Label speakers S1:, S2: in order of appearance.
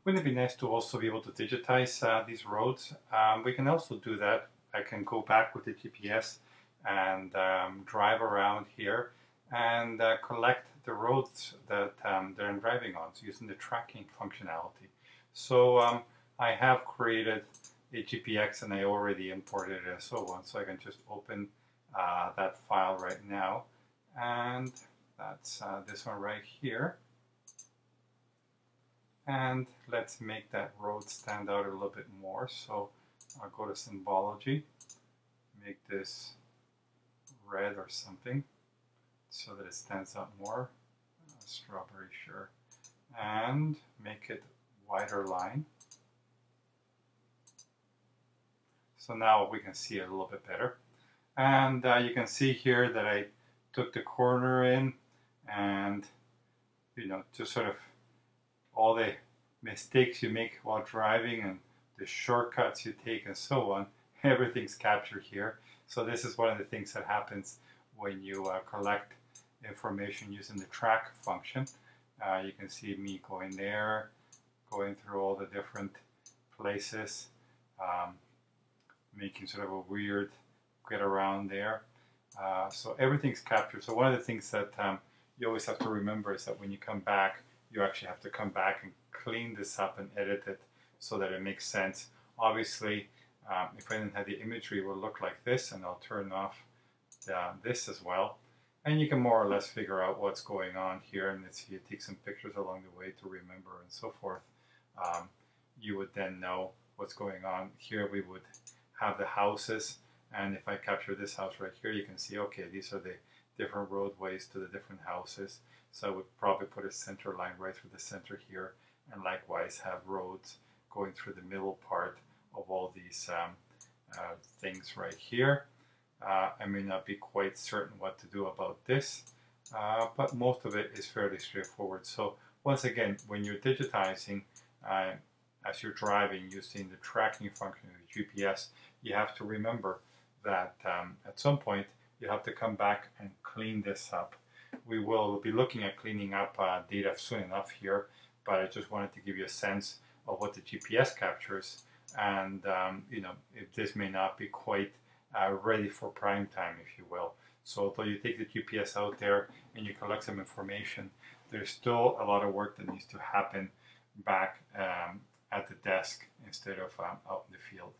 S1: Wouldn't it be nice to also be able to digitize these roads? We can also do that. I can go back with the GPS and drive around here and collect the roads that I'm driving on, so using the tracking functionality. So I have created a GPX and I already imported it and so on, so I can just open that file right now, and that's this one right here. And let's make that road stand out a little bit more. So I'll go to symbology, make this red or something so that it stands out more. Strawberry, sure. And make it wider line. So now we can see it a little bit better. And you can see here that I took the corner in, and just sort of all the mistakes you make while driving and the shortcuts you take and so on, everything's captured here. So this is one of the things that happens when you collect information using the track function. You can see me going there, going through all the different places, making sort of a weird get around there. So everything's captured. So one of the things that you always have to remember is that when you come back, you actually have to come back and clean this up and edit it so that it makes sense. Obviously, if I didn't have the imagery, it would look like this, and I'll turn off this as well. And you can more or less figure out what's going on here, and if you take some pictures along the way to remember and so forth, you would then know what's going on. Here we would have the houses, and if I capture this house right here, you can see, okay, these are the different roadways to the different houses. So I would probably put a center line right through the center here, and likewise have roads going through the middle part of all these things right here. I may not be quite certain what to do about this, but most of it is fairly straightforward. So once again, when you're digitizing, as you're driving using the tracking function of the GPS, you have to remember that at some point you have to come back and clean this up. We will be looking at cleaning up data soon enough here, but I just wanted to give you a sense of what the GPS captures, and if this may not be quite ready for prime time, if you will. So although you take the GPS out there and you collect some information, there's still a lot of work that needs to happen back at the desk instead of out in the field.